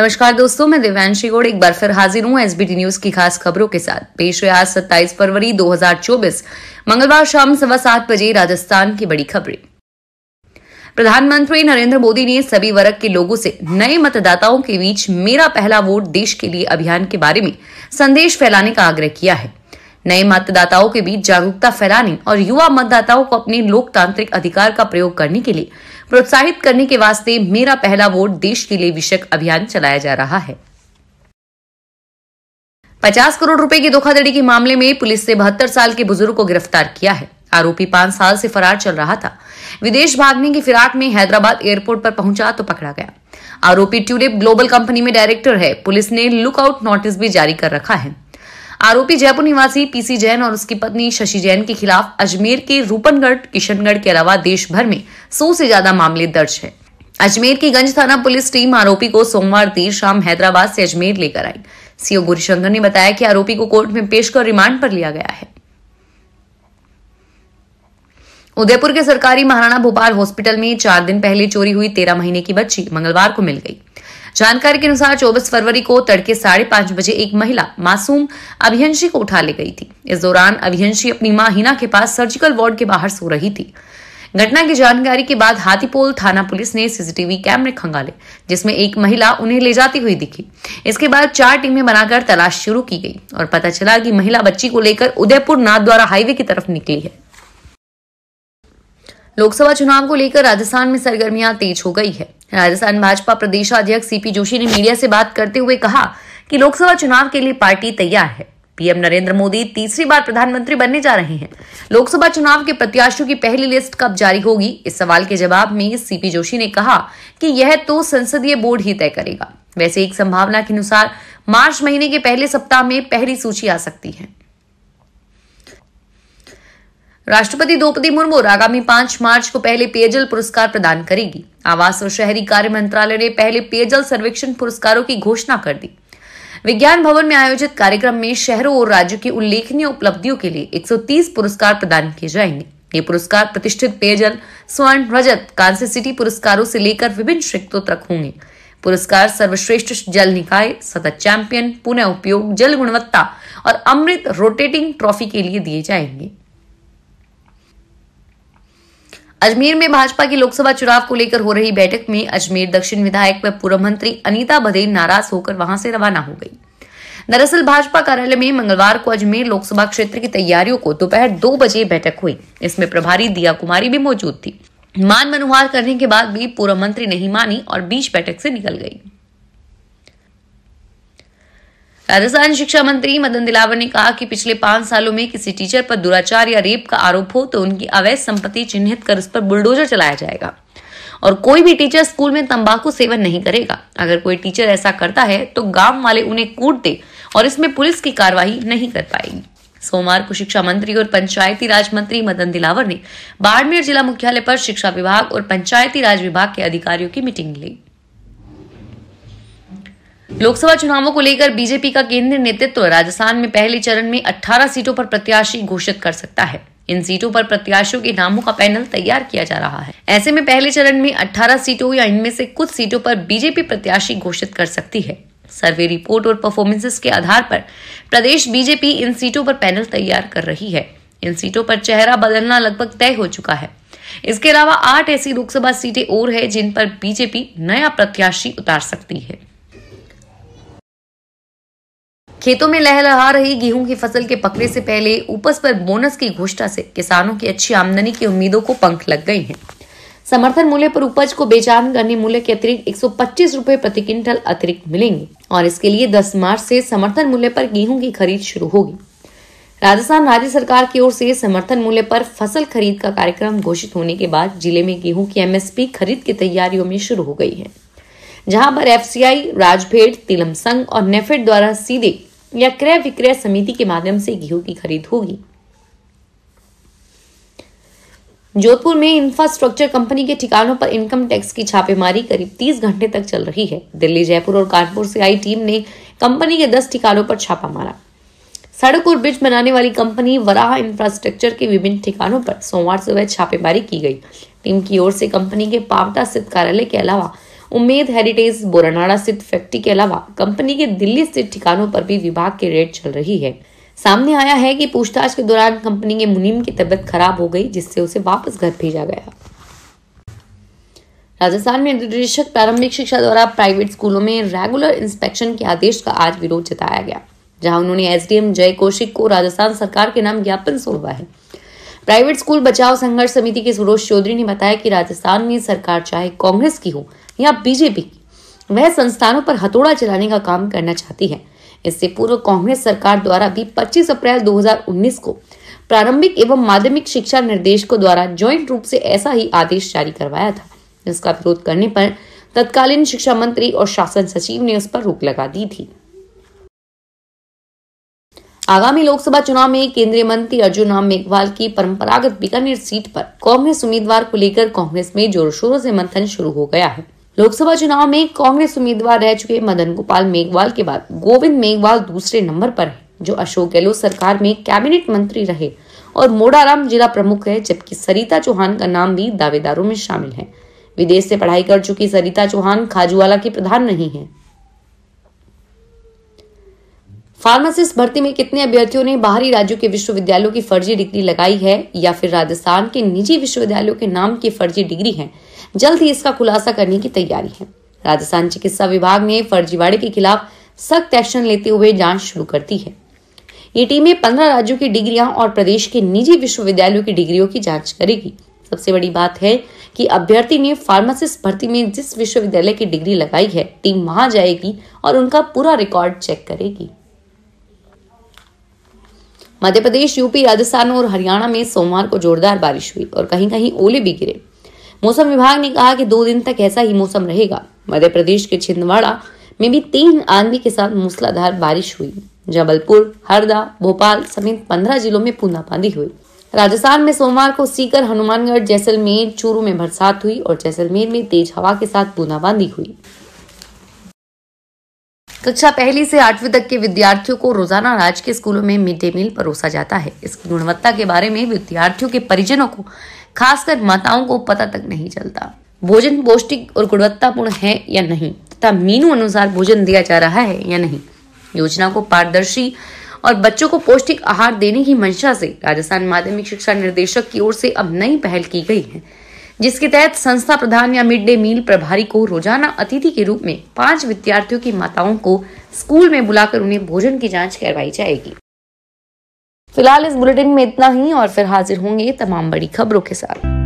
नमस्कार दोस्तों, मैं दिव्यांशी गौड़ एक बार फिर हाजिर हूं एसबीटी न्यूज की खास खबरों के साथ। पेश है आज 27 फरवरी 2024 मंगलवार शाम 7:15 बजे राजस्थान की बड़ी खबरें। प्रधानमंत्री नरेंद्र मोदी ने सभी वर्ग के लोगों से नए मतदाताओं के बीच मेरा पहला वोट देश के लिए अभियान के बारे में संदेश फैलाने का आग्रह किया है। नए मतदाताओं के बीच जागरूकता फैलाने और युवा मतदाताओं को अपने लोकतांत्रिक अधिकार का प्रयोग करने के लिए प्रोत्साहित करने के वास्ते मेरा पहला वोट देश के लिए विषयक अभियान चलाया जा रहा है। 50 करोड़ रुपए की धोखाधड़ी के मामले में पुलिस ने 72 साल के बुजुर्ग को गिरफ्तार किया है। आरोपी 5 साल से फरार चल रहा था। विदेश भागने की फिराक में हैदराबाद एयरपोर्ट पर पहुंचा तो पकड़ा गया। आरोपी ट्यूलिप ग्लोबल कंपनी में डायरेक्टर है। पुलिस ने लुकआउट नोटिस भी जारी कर रखा है। आरोपी जयपुर निवासी पीसी जैन और उसकी पत्नी शशि जैन के खिलाफ अजमेर के रूपनगढ़, किशनगढ़ के अलावा देश भर में 100 से ज्यादा मामले दर्ज हैं। अजमेर की गंज थाना पुलिस टीम आरोपी को सोमवार देर शाम हैदराबाद से अजमेर लेकर आई। सीओ गुरुशंकर ने बताया कि आरोपी को कोर्ट में पेश कर रिमांड पर लिया गया है। उदयपुर के सरकारी महाराणा भोपाल हॉस्पिटल में 4 दिन पहले चोरी हुई 13 महीने की बच्ची मंगलवार को मिल गई। जानकारी के अनुसार 24 फरवरी को तड़के 5:30 बजे एक महिला मासूम अभियंशी को उठा ले गई थी। इस दौरान अभियंशी अपनी मां हिना के पास सर्जिकल वार्ड के बाहर सो रही थी। घटना की जानकारी के बाद हाथीपोल थाना पुलिस ने सीसीटीवी कैमरे खंगाले, जिसमें एक महिला उन्हें ले जाती हुई दिखी। इसके बाद 4 टीमें बनाकर तलाश शुरू की गई और पता चला कि महिला बच्ची को लेकर उदयपुर नाथद्वारा हाईवे की तरफ निकली है। लोकसभा चुनाव को लेकर राजस्थान में सरगर्मियां तेज हो गई है। राजस्थान भाजपा प्रदेशाध्यक्ष सीपी जोशी ने मीडिया से बात करते हुए कहा कि लोकसभा चुनाव के लिए पार्टी तैयार है। पीएम नरेंद्र मोदी तीसरी बार प्रधानमंत्री बनने जा रहे हैं। लोकसभा चुनाव के प्रत्याशियों की पहली लिस्ट कब जारी होगी, इस सवाल के जवाब में सीपी जोशी ने कहा कि यह तो संसदीय बोर्ड ही तय करेगा। वैसे एक संभावना के अनुसार मार्च महीने के पहले सप्ताह में पहली सूची आ सकती है। राष्ट्रपति द्रौपदी मुर्मू आगामी 5 मार्च को पहले पेयजल पुरस्कार प्रदान करेगी। आवास और शहरी कार्य मंत्रालय ने पहले पेयजल सर्वेक्षण पुरस्कारों की घोषणा कर दी। विज्ञान भवन में आयोजित कार्यक्रम में शहरों और राज्यों की उल्लेखनीय उपलब्धियों के लिए 130 पुरस्कार प्रदान किए जाएंगे। ये पुरस्कार प्रतिष्ठित पेयजल, स्वर्ण, रजत, कांस्य सिटी पुरस्कारों से लेकर विभिन्न श्रेणियों तक होंगे। पुरस्कार सर्वश्रेष्ठ जल निकाय, सतत चैंपियन, पुनः उपयोग, जल गुणवत्ता और अमृत रोटेटिंग ट्रॉफी के लिए दिए जाएंगे। अजमेर में भाजपा की लोकसभा चुनाव को लेकर हो रही बैठक में अजमेर दक्षिण विधायक व पूर्व मंत्री अनीता बधेल नाराज होकर वहां से रवाना हो गई। दरअसल भाजपा कार्यालय में मंगलवार को अजमेर लोकसभा क्षेत्र की तैयारियों को दोपहर 2 बजे बैठक हुई। इसमें प्रभारी दिया कुमारी भी मौजूद थी। मान मनोहार करने के बाद भी पूर्व मंत्री नहीं मानी और बीच बैठक से निकल गई। राजस्थान शिक्षा मंत्री मदन दिलावर ने कहा कि पिछले 5 सालों में किसी टीचर पर दुराचार या रेप का आरोप हो तो उनकी अवैध संपत्ति चिन्हित कर उस पर बुलडोजर चलाया जाएगा और कोई भी टीचर स्कूल में तंबाकू सेवन नहीं करेगा। अगर कोई टीचर ऐसा करता है तो गांव वाले उन्हें कूट दे और इसमें पुलिस की कार्रवाई नहीं कर पाएगी। सोमवार को शिक्षा मंत्री और पंचायती राज मंत्री मदन दिलावर ने बाड़मेर जिला मुख्यालय पर शिक्षा विभाग और पंचायती राज विभाग के अधिकारियों की मीटिंग ली। लोकसभा चुनावों को लेकर बीजेपी का केंद्रीय नेतृत्व राजस्थान में पहले चरण में 18 सीटों पर प्रत्याशी घोषित कर सकता है। इन सीटों पर प्रत्याशियों के नामों का पैनल तैयार किया जा रहा है। ऐसे में पहले चरण में 18 सीटों या इनमें से कुछ सीटों पर बीजेपी प्रत्याशी घोषित कर सकती है। सर्वे रिपोर्ट और परफॉर्मेंसेस के आधार पर प्रदेश बीजेपी इन सीटों पर पैनल तैयार कर रही है। इन सीटों पर चेहरा बदलना लगभग तय हो चुका है। इसके अलावा 8 ऐसी लोकसभा सीटें और है जिन पर बीजेपी नया प्रत्याशी उतार सकती है। खेतों में लहलहा रही गेहूं की फसल के पकने से पहले उपज पर बोनस की घोषणा से किसानों की अच्छी आमदनी की उम्मीदों को पंख लग गए हैं। समर्थन मूल्य पर उपज को बेचान करने मूल्य के अतिरिक्त 125 रुपए प्रति क्विंटल अतिरिक्त मिलेंगे और इसके लिए 10 मार्च से समर्थन मूल्य पर गेहूं की खरीद शुरू होगी। राजस्थान राज्य सरकार की ओर से समर्थन मूल्य पर फसल खरीद का कार्यक्रम घोषित होने के बाद जिले में गेहूं की एमएसपी खरीद की तैयारियों में शुरू हो गई है, जहां पर एफसीआई, राजभेड़, तिलम संघ और नेफेड द्वारा सीधे या क्रय विक्रय समिति के माध्यम से गेहूं की खरीद होगी। जोधपुर में इंफ्रास्ट्रक्चर कंपनी के ठिकानों पर इनकम टैक्स की छापेमारी करीब 30 घंटे तक चल रही है। दिल्ली, जयपुर और कानपुर से आई टीम ने कंपनी के 10 ठिकानों पर छापा मारा। सड़क और ब्रिज बनाने वाली कंपनी वराह इंफ्रास्ट्रक्चर के विभिन्न ठिकानों पर सोमवार सुबह छापेमारी की गई। टीम की ओर से कंपनी के पावटा स्थित कार्यालय के अलावा उम्मेद हेरिटेज बोरानाड़ा स्थित फैक्ट्री के अलावा कंपनी के दिल्ली स्थित ठिकानों पर भी विभाग की रेड चल रही है। सामने आया है कि पूछताछ के दौरान कंपनी के मुनीम की तबीयत खराब हो गई, जिससे उसे वापस घर भेजा गया। राजस्थान में निदेशक प्रारंभिक शिक्षा द्वारा प्राइवेट स्कूलों में रेगुलर इंस्पेक्शन के आदेश का आज विरोध जताया गया, जहां उन्होंने एसडीएम जय कौशिक को राजस्थान सरकार के नाम ज्ञापन सौंपा है। प्राइवेट स्कूल बचाओ संघर्ष समिति के सुरोज चौधरी ने बताया कि राजस्थान में सरकार चाहे कांग्रेस की हो या बीजेपी की, वह संस्थानों पर हथौड़ा चलाने का काम करना चाहती है। इससे पूर्व कांग्रेस सरकार द्वारा भी 25 अप्रैल 2019 को प्रारंभिक एवं माध्यमिक शिक्षा निर्देशकों द्वारा ज्वाइंट रूप से ऐसा ही आदेश जारी करवाया था, जिसका विरोध करने पर तत्कालीन शिक्षा मंत्री और शासन सचिव ने उस पर रोक लगा दी थी। आगामी लोकसभा चुनाव में केंद्रीय मंत्री अर्जुन राम मेघवाल की परंपरागत बीकानेर सीट पर कांग्रेस उम्मीदवार को लेकर कांग्रेस में जोर शोरों से मंथन शुरू हो गया है। लोकसभा चुनाव में कांग्रेस उम्मीदवार रह चुके मदन गोपाल मेघवाल के बाद गोविंद मेघवाल दूसरे नंबर पर है, जो अशोक गहलोत सरकार में कैबिनेट मंत्री रहे और मोडाराम जिला प्रमुख है, जबकि सरिता चौहान का नाम भी दावेदारों में शामिल है। विदेश से पढ़ाई कर चुकी सरिता चौहान खाजूवाला की प्रधान नहीं है। फार्मासिस्ट भर्ती में कितने अभ्यर्थियों ने बाहरी राज्यों के विश्वविद्यालयों की फर्जी डिग्री लगाई है या फिर राजस्थान के निजी विश्वविद्यालयों के नाम की फर्जी डिग्री है, जल्द ही इसका खुलासा करने की तैयारी है। राजस्थान चिकित्सा विभाग ने फर्जीवाड़े के खिलाफ सख्त एक्शन लेते हुए जांच शुरू कर दी है। ये टीमें 15 राज्यों की डिग्रियां और प्रदेश के निजी विश्वविद्यालयों की डिग्रियों की जांच करेगी। सबसे बड़ी बात है कि अभ्यर्थी ने फार्मासिस्ट भर्ती में जिस विश्वविद्यालय की डिग्री लगाई है, टीम वहां जाएगी और उनका पूरा रिकॉर्ड चेक करेगी। मध्य प्रदेश, यूपी, राजस्थान और हरियाणा में सोमवार को जोरदार बारिश हुई और कहीं कहीं ओले भी गिरे। मौसम विभाग ने कहा कि 2 दिन तक ऐसा ही मौसम रहेगा। मध्य प्रदेश के छिंदवाड़ा में भी 3 आंधी के साथ मूसलाधार बारिश हुई। जबलपुर, हरदा, भोपाल समेत 15 जिलों में बूंदाबांदी हुई। राजस्थान में सोमवार को सीकर, हनुमानगढ़, जैसलमेर, चूरू में बरसात हुई और जैसलमेर में तेज हवा के साथ बूंदाबांदी हुई। कक्षा 1 से 8वीं तक के विद्यार्थियों को रोजाना राजकीय स्कूलों में मिड डे मील परोसा जाता है। इसकी गुणवत्ता के बारे में विद्यार्थियों के परिजनों को, खासकर माताओं को पता तक नहीं चलता। भोजन पौष्टिक और गुणवत्तापूर्ण है या नहीं तथा मेनू अनुसार भोजन दिया जा रहा है या नहीं। योजना को पारदर्शी और बच्चों को पौष्टिक आहार देने की मंशा से राजस्थान माध्यमिक शिक्षा निर्देशक की ओर से अब नई पहल की गई है, जिसके तहत संस्था प्रधान या मिड डे मील प्रभारी को रोजाना अतिथि के रूप में 5 विद्यार्थियों की माताओं को स्कूल में बुलाकर उन्हें भोजन की जांच करवाई जाएगी। फिलहाल इस बुलेटिन में इतना ही और फिर हाजिर होंगे तमाम बड़ी खबरों के साथ।